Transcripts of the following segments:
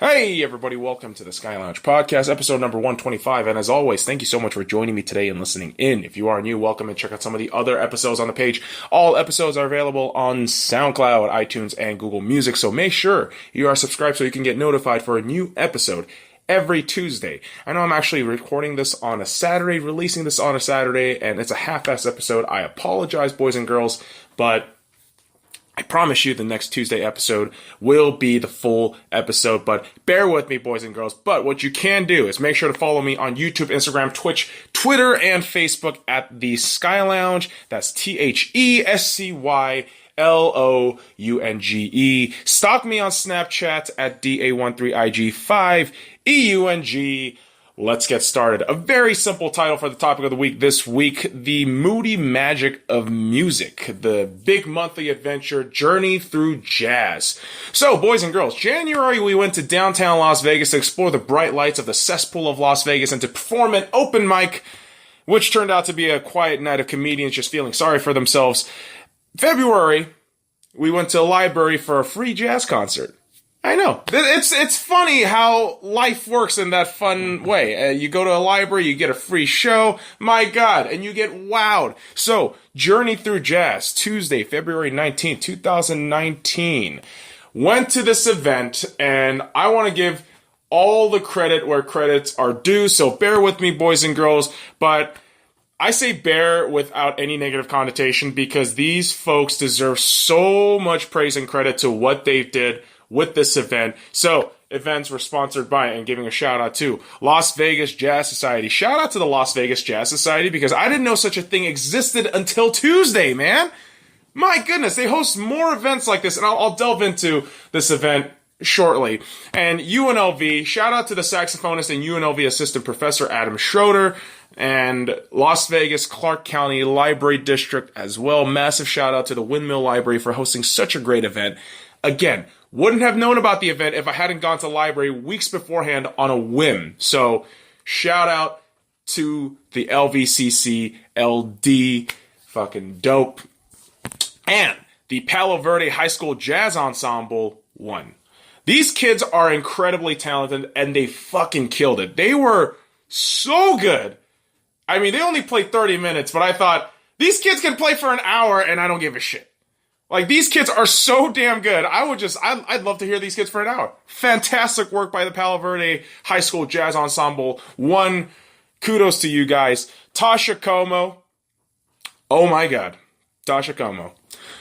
Hey everybody, welcome to the SkyLounge podcast, episode number 125, and as always, thank you so much for joining me today and listening in. If you are new, welcome and check out some of the other episodes on the page. All episodes are available on SoundCloud, iTunes, and Google Music, so make sure you are subscribed so you can get notified for a new episode every Tuesday. I know I'm actually recording this on a Saturday, releasing this on a Saturday, and it's a half-ass episode. I apologize, boys and girls, but I promise you the next Tuesday episode will be the full episode, but bear with me, boys and girls. But what you can do is make sure to follow me on YouTube, Instagram, Twitch, Twitter, and Facebook at the SkyLounge. That's thescylounge. Stalk me on Snapchat at DA13IG5EUNG. Let's get started. A very simple title for the topic of the week this week, the Moody Magic of Music, the big monthly adventure journey through jazz. So, boys and girls, January we went to downtown Las Vegas to explore the bright lights of the cesspool of Las Vegas and to perform an open mic, which turned out to be a quiet night of comedians just feeling sorry for themselves. February, we went to a library for a free jazz concert. I know. It's funny how life works in that fun way. You go to a library, you get a free show, my God, and you get wowed. So, Journey Through Jazz, Tuesday, February 19th, 2019. Went to this event, and I want to give all the credit where credits are due, so bear with me, boys and girls, but I say bear without any negative connotation because these folks deserve so much praise and credit to what they did with this event. So, events were sponsored by, and giving a shout out to, Las Vegas Jazz Society. Shout out to the Las Vegas Jazz Society because I didn't know such a thing existed until Tuesday, man. My goodness, they host more events like this, and I'll delve into this event shortly. And UNLV, shout out to the saxophonist and UNLV assistant professor Adam Schroeder, and Las Vegas Clark County Library District as well. Massive shout out to the Windmill Library for hosting such a great event. Again, wouldn't have known about the event if I hadn't gone to the library weeks beforehand on a whim. So, shout out to the LVCC LD. Fucking dope. And the Palo Verde High School Jazz Ensemble won. These kids are incredibly talented, and they fucking killed it. They were so good. I mean, they only played 30 minutes, but I thought, these kids can play for an hour, and I don't give a shit. Like, these kids are so damn good. I'd love to hear these kids for an hour. Fantastic work by the Palo Verde High School Jazz Ensemble. One, kudos to you guys. Tasha Como. Oh my God. Tasha Como.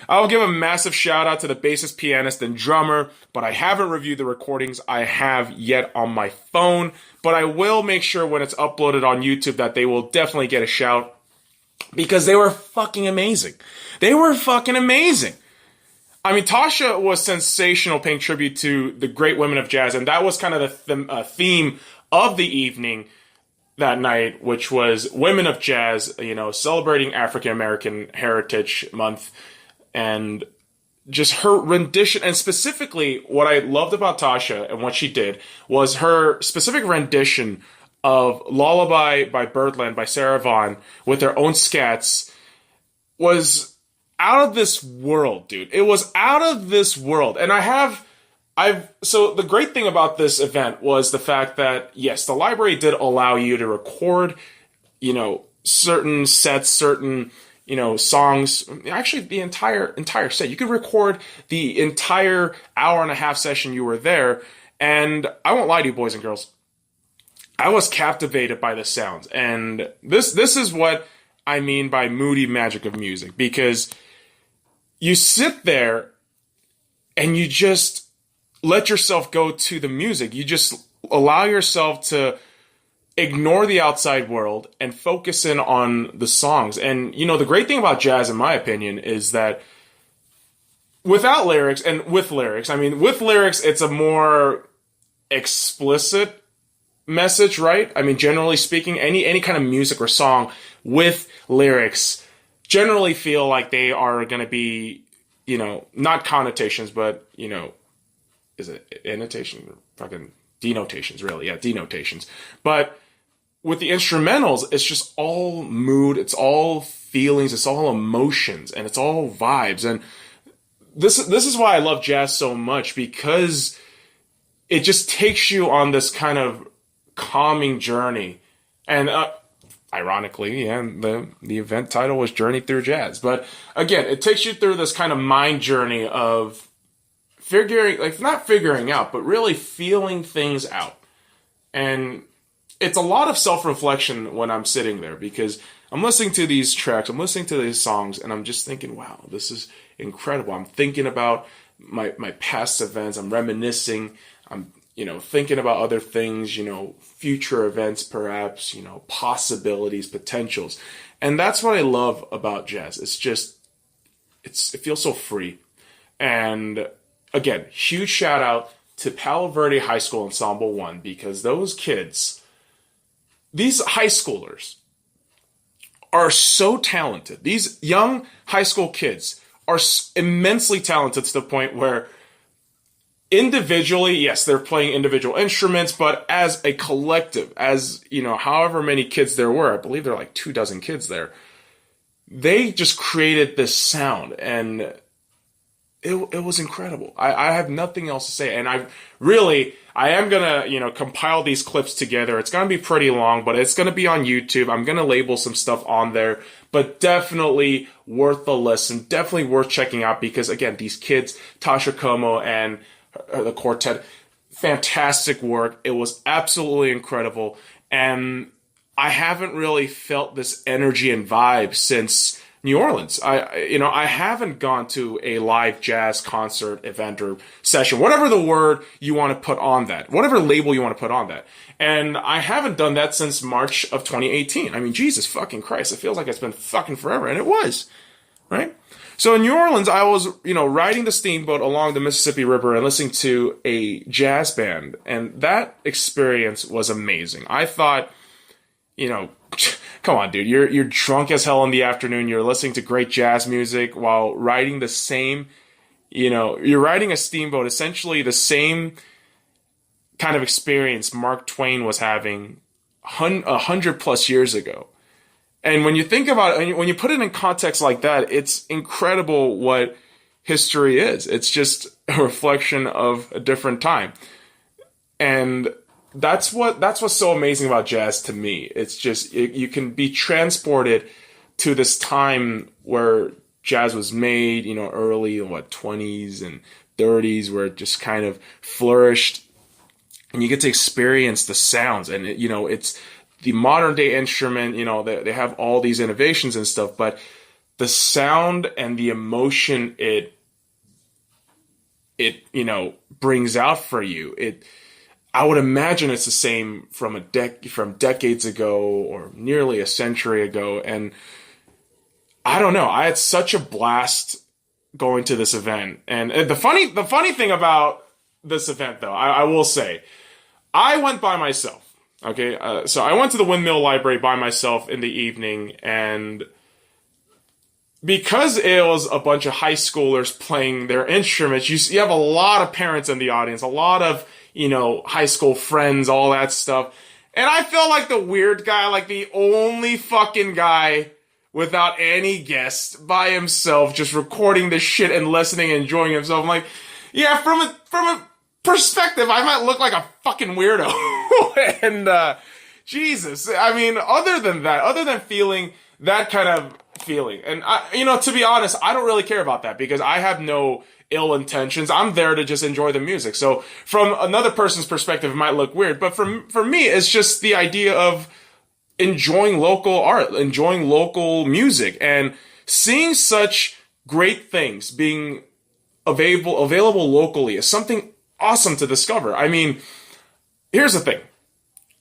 I'll give a massive shout out to the bassist, pianist, and drummer, but I haven't reviewed the recordings I have yet on my phone, but I will make sure when it's uploaded on YouTube that they will definitely get a shout because they were fucking amazing. They were fucking amazing. I mean, Tasha was sensational paying tribute to the great women of jazz, and that was kind of the theme of the evening that night, which was Women of Jazz, celebrating African American Heritage Month, and just her rendition, and specifically what I loved about Tasha and what she did was her specific rendition of Lullaby by Birdland by Sarah Vaughan with her own scats was out of this world, dude. It was out of this world. And so the great thing about this event was the fact that, yes, the library did allow you to record, certain sets, certain, songs, actually the entire set. You could record the entire hour and a half session you were there. And I won't lie to you, boys and girls, I was captivated by the sounds. And this is what I mean by Moody Magic of Music, because you sit there and you just let yourself go to the music. You just allow yourself to ignore the outside world and focus in on the songs. And, the great thing about jazz, in my opinion, is that without lyrics and with lyrics, with lyrics, it's a more explicit message, right? Generally speaking, any kind of music or song with lyrics generally feel like they are going to be, not connotations, but, is it annotation? Fucking denotations, really. Yeah, denotations. But with the instrumentals, it's just all mood, it's all feelings, it's all emotions, and it's all vibes. And this is why I love jazz so much, because it just takes you on this kind of calming journey. And ironically, yeah, the event title was Journey Through Jazz. But again, it takes you through this kind of mind journey of not figuring out, but really feeling things out. And it's a lot of self-reflection when I'm sitting there, because I'm listening to these tracks, I'm listening to these songs, and I'm just thinking, wow, this is incredible. I'm thinking about my past events. I'm reminiscing. I'm, thinking about other things, future events, perhaps, possibilities, potentials. And that's what I love about jazz. It feels so free. And again, huge shout out to Palo Verde High School Ensemble 1, because those kids, these high schoolers, are so talented. These young high school kids are immensely talented to the point where individually, yes, they're playing individual instruments, but as a collective, as, however many kids there were, I believe there are like 24 kids there, they just created this sound, and it was incredible. I have nothing else to say. And I am going to, compile these clips together. It's going to be pretty long, but it's going to be on YouTube. I'm going to label some stuff on there, but definitely worth the listen. Definitely worth checking out, because again, these kids, Tasha Como and the quartet, fantastic work. It was absolutely incredible. And I haven't really felt this energy and vibe since New Orleans. I haven't gone to a live jazz concert, event, or session, whatever the word you want to put on that, whatever label you want to put on that. And I haven't done that since March of 2018. I mean, Jesus fucking Christ, it feels like it's been fucking forever, and it was, right? So in New Orleans, I was, riding the steamboat along the Mississippi River and listening to a jazz band, and that experience was amazing. I thought, come on, dude, you're drunk as hell in the afternoon. You're listening to great jazz music while riding the same, you're riding a steamboat, essentially the same kind of experience Mark Twain was having 100 plus years ago. And when you think about it, when you put it in context like that, it's incredible what history is. It's just a reflection of a different time. And that's what's so amazing about jazz to me. It's just, you can be transported to this time where jazz was made, early, 20s and 30s, where it just kind of flourished. And you get to experience the sounds. And, it's the modern day instrument, they have all these innovations and stuff, but the sound and the emotion it brings out for you, I would imagine it's the same from decades ago or nearly a century ago. And I don't know, I had such a blast going to this event. And the funny thing about this event, though, I will say, I went by myself. Okay, so I went to the Windmill Library by myself in the evening, and because it was a bunch of high schoolers playing their instruments, you have a lot of parents in the audience, a lot of, high school friends, all that stuff. And I felt like the weird guy, like the only fucking guy without any guests by himself, just recording this shit and listening and enjoying himself. I'm like, yeah, from a perspective, I might look like a fucking weirdo. And, Jesus, I mean, other than feeling that kind of feeling, and to be honest, I don't really care about that, because I have no ill intentions. I'm there to just enjoy the music. So from another person's perspective, it might look weird, but for me, it's just the idea of enjoying local art, enjoying local music, and seeing such great things being available locally is something awesome to discover. I mean, here's the thing.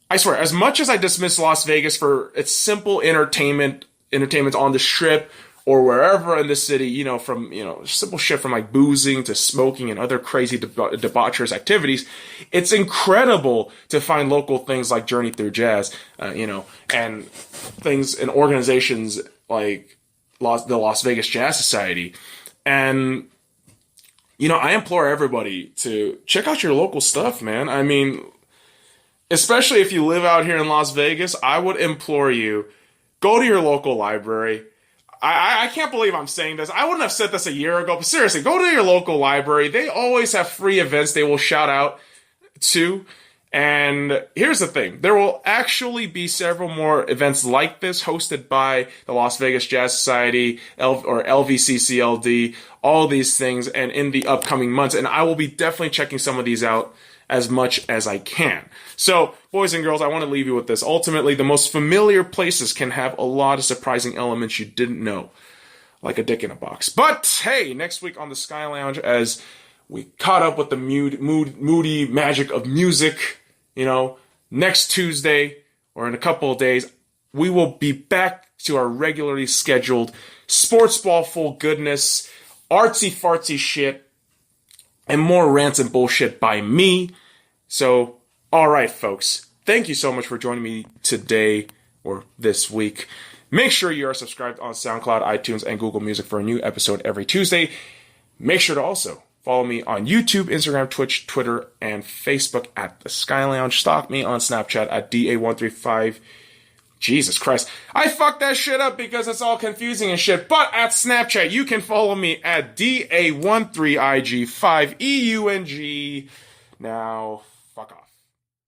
I swear, as much as I dismiss Las Vegas for its simple entertainment on the Strip or wherever in the city, from, simple shit from like boozing to smoking and other crazy debaucherous activities, it's incredible to find local things like Journey Through Jazz, and things and organizations like the Las Vegas Jazz Society. And, I implore everybody to check out your local stuff, man. I mean, especially if you live out here in Las Vegas, I would implore you, go to your local library. I can't believe I'm saying this. I wouldn't have said this a year ago, but seriously, go to your local library. They always have free events they will shout out. too. And here's the thing. There will actually be several more events like this hosted by the Las Vegas Jazz Society or LVCCLD, all these things, and in the upcoming months. And I will be definitely checking some of these out as much as I can. So, boys and girls, I want to leave you with this. Ultimately, the most familiar places can have a lot of surprising elements you didn't know, like a dick in a box. But, hey, next week on the Sky Lounge, as we caught up with the moody magic of music, next Tuesday or in a couple of days, we will be back to our regularly scheduled sports ball full goodness, artsy fartsy shit, and more rants and bullshit by me. So, all right, folks, thank you so much for joining me today or this week. Make sure you are subscribed on SoundCloud, iTunes, and Google Music for a new episode every Tuesday. Make sure to also follow me on YouTube, Instagram, Twitch, Twitter, and Facebook at The Sky Lounge. Stalk me on Snapchat at DA135. Jesus Christ. I fucked that shit up because it's all confusing and shit. But at Snapchat, you can follow me at DA13IG5EUNG. Now, fuck off.